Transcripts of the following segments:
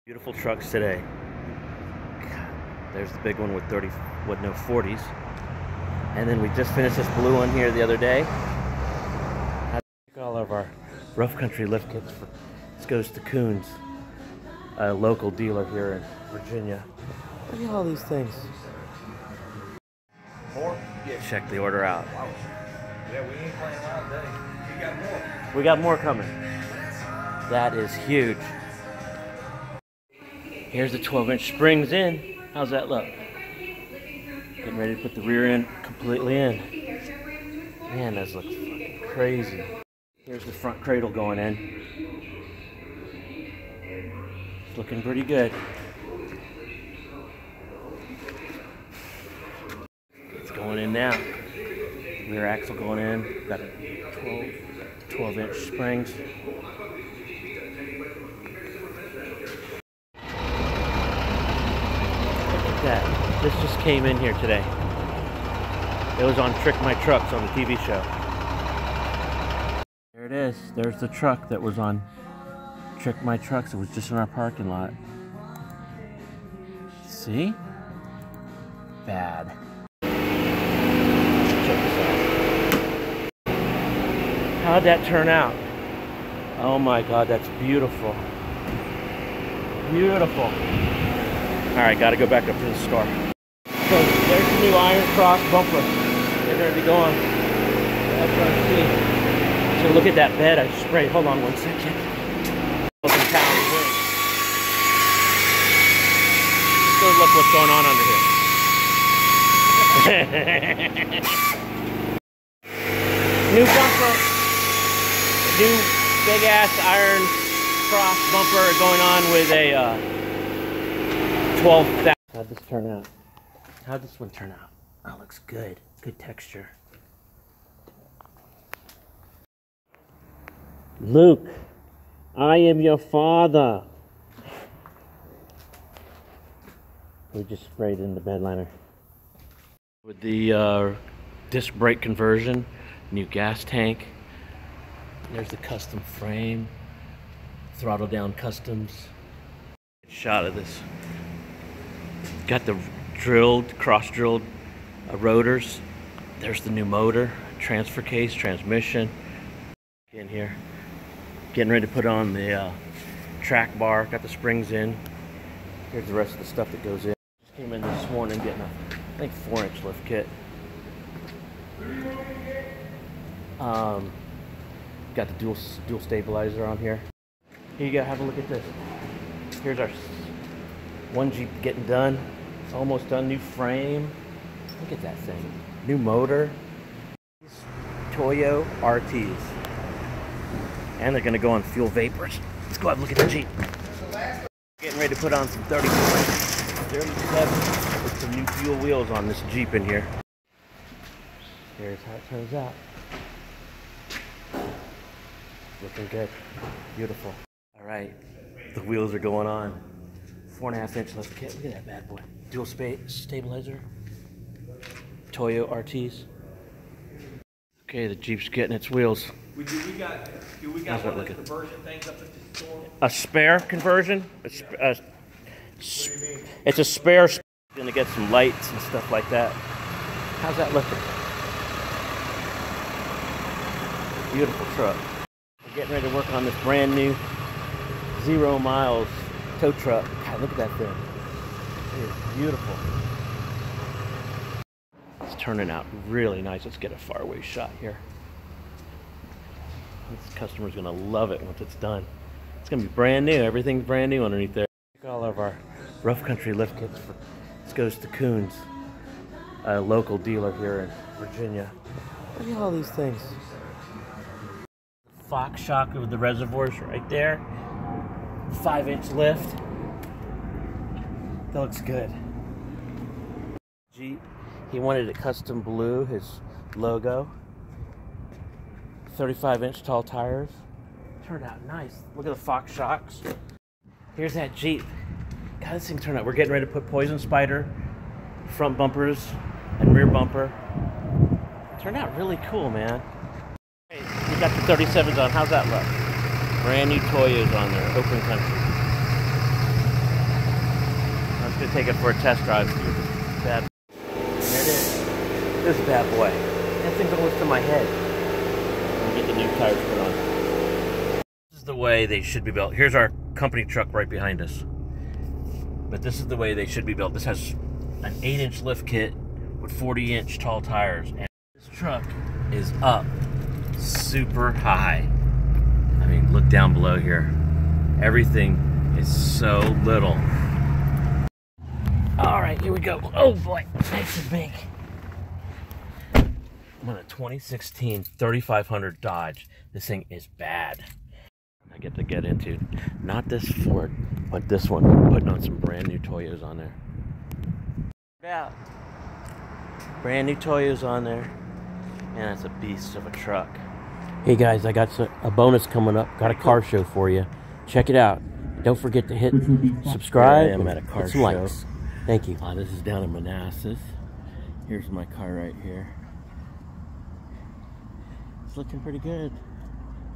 Beautiful trucks today. God, there's the big one with 40s. And then we just finished this blue one here the other day. All of our rough country lift kits. This goes to Coons, a local dealer here in Virginia. Look at all these things. More? Yeah. Check the order out. Wow. Yeah, we ain't playing around today. You got more. We got more coming. That is huge. Here's the 12-inch springs in. How's that look? Getting ready to put the rear end completely in. Man, those look fucking crazy. Here's the front cradle going in. It's looking pretty good. It's going in now. Rear axle going in. Got a 12-inch springs. That. This just came in here today. It was on Trick My Trucks on the TV show. There it is. There's the truck that was on Trick My Trucks. It was just in our parking lot. See? Bad. Check this out. How'd that turn out? Oh my God, that's beautiful. Beautiful. Alright, gotta go back up to the store. So there's the new Iron Cross bumper. They're gonna be going. That's what I see. So look at that bed I sprayed. Hold on one second. Go look what's going on under here. New bumper. New big ass Iron Cross bumper going on with a 12,000. How'd this turn out? How'd this one turn out? Oh, looks good. Good texture. Luke, I am your father. We just sprayed in the bed liner. With the disc brake conversion, new gas tank. There's the custom frame. Throttle down customs. Shot of this. Got the cross-drilled rotors. There's the new motor, transfer case, transmission. In here, getting ready to put on the track bar. Got the springs in. Here's the rest of the stuff that goes in. Just came in this morning getting a, I think, 4-inch lift kit. Got the dual stabilizer on here. Here you go. Have a look at this. Here's our one Jeep getting done. It's almost done. New frame. Look at that thing. New motor. Toyo RTs. And they're going to go on fuel vapors. Let's go out and look at the Jeep. Getting ready to put on some 37 with some new fuel wheels on this Jeep in here. Here's how it turns out. Looking good. Beautiful. All right. The wheels are going on. 4.5-inch lift kit. Look at that bad boy. Dual stabilizer. Toyo RTs. Okay, the Jeep's getting its wheels. We got one of the conversion things up at the store. A spare conversion? What do you mean? It's a spare. Gonna get some lights and stuff like that. How's that looking? Beautiful truck. We're getting ready to work on this brand new 0 miles tow truck. God, look at that thing. It is beautiful. It's turning out really nice. Let's get a faraway shot here. This customer's gonna love it once it's done. It's gonna be brand new. Everything's brand new underneath there. All of our rough country lift kits. This goes to Coons, a local dealer here in Virginia. Look at all these things. Fox shock of the reservoirs right there. 5-inch lift. That looks good. Jeep. He wanted it custom blue, his logo. 35-inch tall tires. Turned out nice. Look at the Fox shocks. Here's that Jeep. God, this thing turned out. We're getting ready to put Poison Spider front bumpers and rear bumper. Turned out really cool, man. Hey, we got the 37s on. How's that look? Brand new Toyos on there. Open country. gonna take it for a test drive. See what this bad. There it is. This bad boy. That thing's almost to my head. I'm gonna get the new tires put on. This is the way they should be built. Here's our company truck right behind us. But this is the way they should be built. This has an 8-inch lift kit with 40-inch tall tires. And this truck is up super high. I mean, look down below here. Everything is so little. All right, here we go. Oh boy, nice and big. I'm on a 2016 3500 Dodge. This thing is bad. I get to get into not this Ford, but this one. I'm putting on some brand new Toyos on there. Yeah, brand new Toyos on there, and that's a beast of a truck. Hey guys, I got a bonus coming up. Got a car show for you. Check it out. Don't forget to hit subscribe. I am at a car show. Likes. Thank you. This is down in Manassas. Here's my car right here. It's looking pretty good.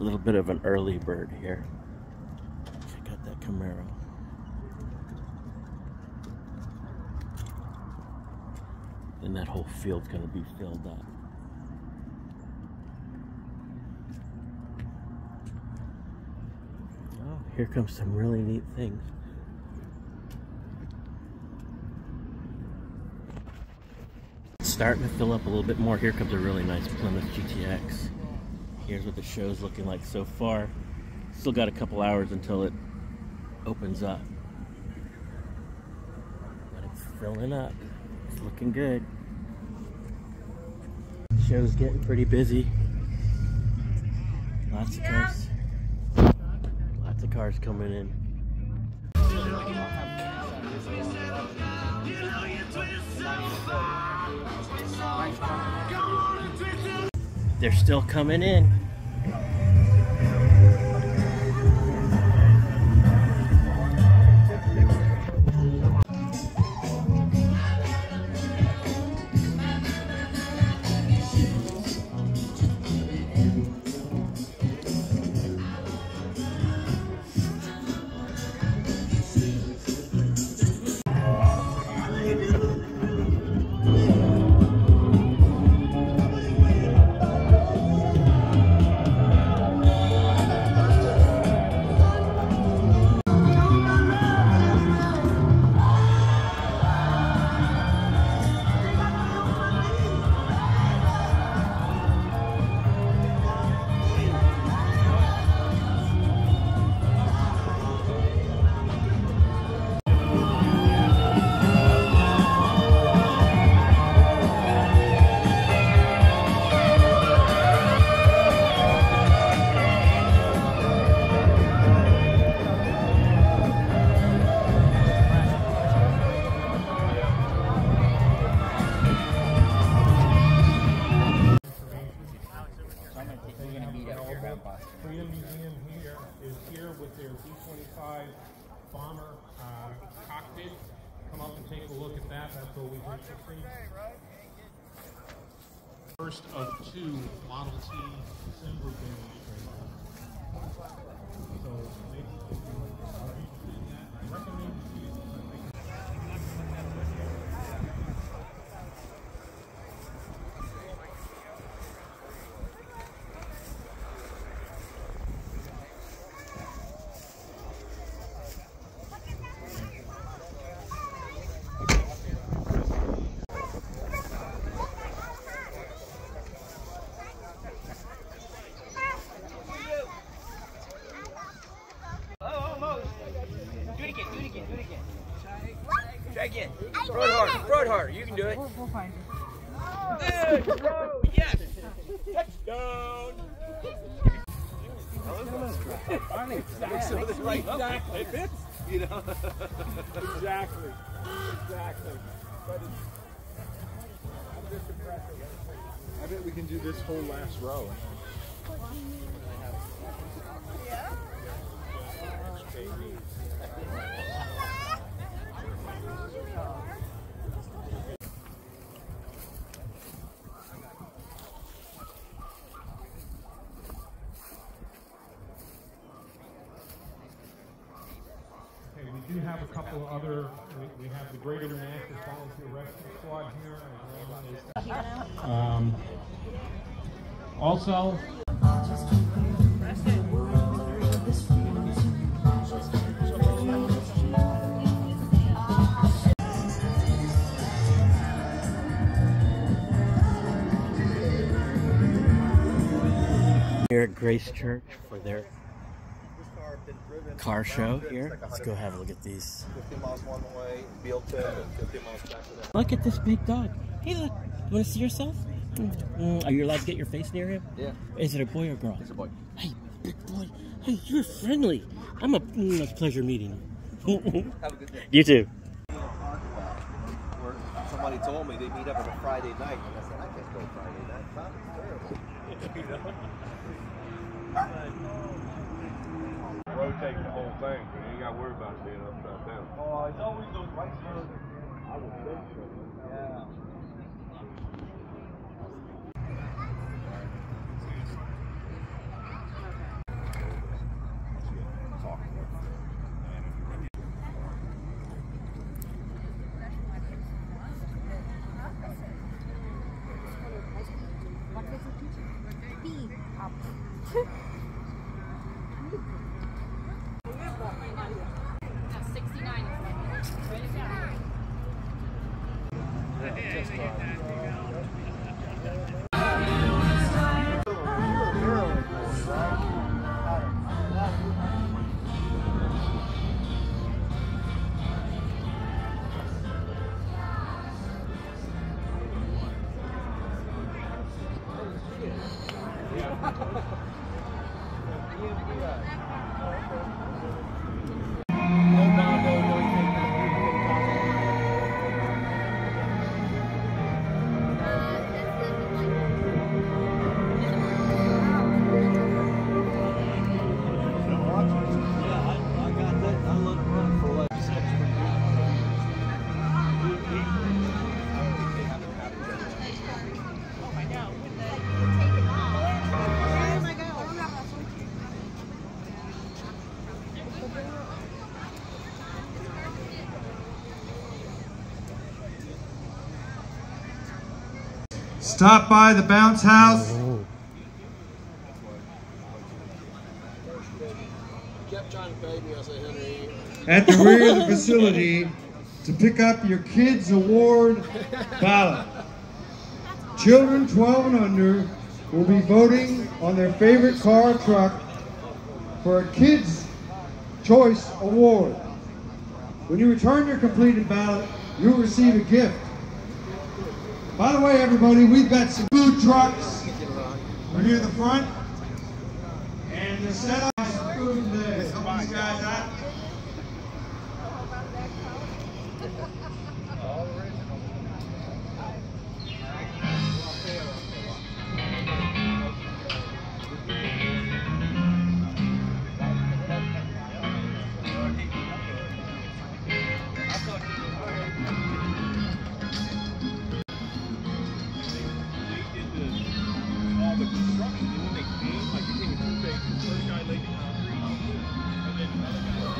A little bit of an early bird here. Check out that Camaro. Then that whole field's gonna be filled up. Oh, here comes some really neat things. It's starting to fill up a little bit more. Here comes a really nice Plymouth GTX. Here's what the show's looking like so far. Still got a couple hours until it opens up. But it's filling up. It's looking good. Show's getting pretty busy. Lots of cars. Lots of cars coming in. They're still coming in. Freedom Museum here is here with their B-25 bomber cockpit. Come up and take a look at that. That's always interesting. First of 2 Model T assembly bays. So maybe if you are interested in that, I recommend you see it. Try again. Throw it harder. Throw it harder. You can do it. We'll find it. Good throw. Yes. Touchdown. Exactly. It fits. You know. Exactly. Exactly. But I'm just impressed. I bet we can do this whole last row. Yeah. Okay, we do have a couple of other, we have the Greater Manassas Volunteer Rescue Squad here. Also, here at Grace Church for their car show here. Let's go have a look at these. 50 miles one way, Bealton, and 50 miles back to that. Look at this big dog. Hey, look. You want to see yourself? Are you allowed to get your face near him? Yeah. Is it a boy or girl? It's a boy. Hey, big boy. Hey, you're friendly. I'm a pleasure meeting you. Have a good day. You too. Where somebody told me they meet up on a Friday night, and I said, I can't go Friday night. Traffic's terrible. Rotate the whole thing, but you ain't got to worry about it being upside down. Oh, it's always those right turns. I would think so. Yeah. Stop by the bounce house at the rear of the facility to pick up your Kids Award ballot. Children 12 and under will be voting on their favorite car or truck for a Kids Choice Award. When you return your completed ballot, you'll receive a gift. By the way, everybody, we've got some food trucks right near the front, and they're set up some food there. Help these guys out. The construction, when they came, like you take a 2-phase, the first guy laid the concrete, and then another guy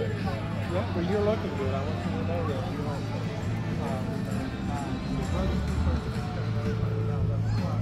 Yeah, but you're looking good. I want you to know that. You know, your brother's the person that's coming over down left front.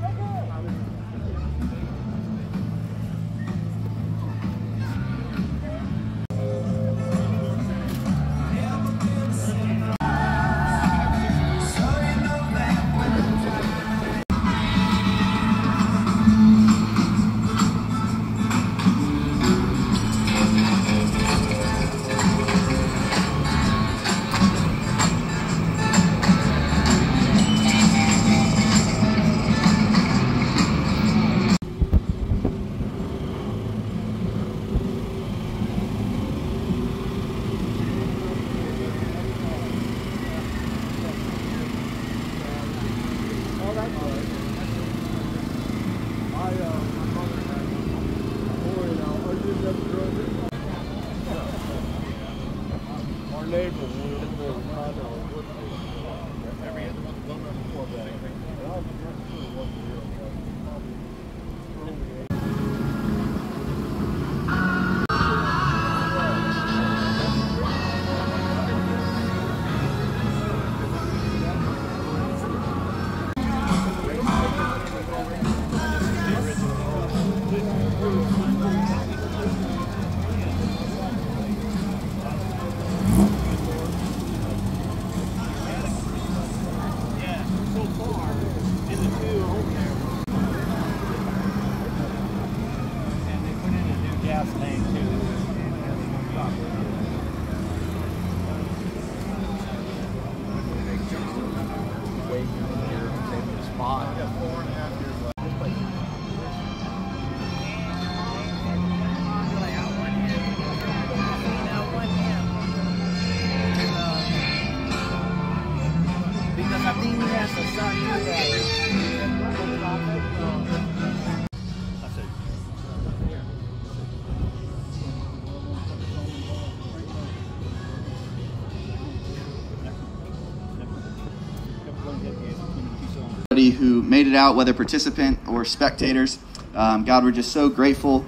Who made it out, whether participant or spectators. God, we're just so grateful.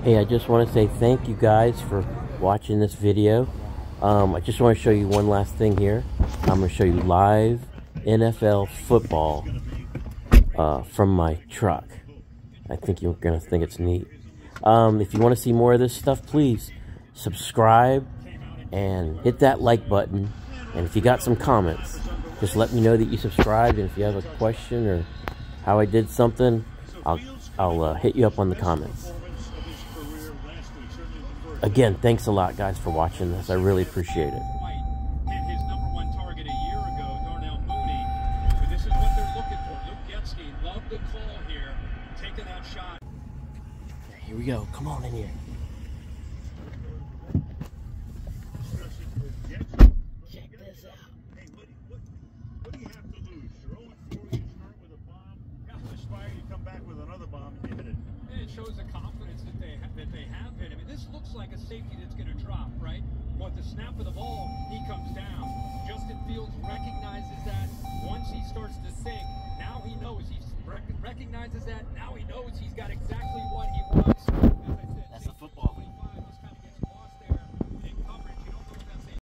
Hey, I just want to say thank you guys for watching this video. I just want to show you one last thing here. I'm going to show you live NFL football from my truck. I think you're going to think it's neat. If you want to see more of this stuff, please subscribe and hit that like button. And if you got some comments, just let me know that you subscribed. And if you have a question or how I did something, I'll hit you up on the comments. Again, thanks a lot, guys, for watching this. I really appreciate it. His #1 target a year ago, Darnell Mooney. But this is what they're looking for. Luke Getsky loved the call here, taking that shot. Here we go. Come on in here. Check this out. Hey, what do you have to lose? You're 0-4, you start with a bomb. Aspire, you come back with another bomb and you hit it. It shows the confidence that they have in him. I mean, this looks like a safety that's going to drop, right? But the snap of the ball, he comes down. Justin Fields recognizes that. Once he starts to think, now he knows he recognizes that. Now he knows he's got exactly what he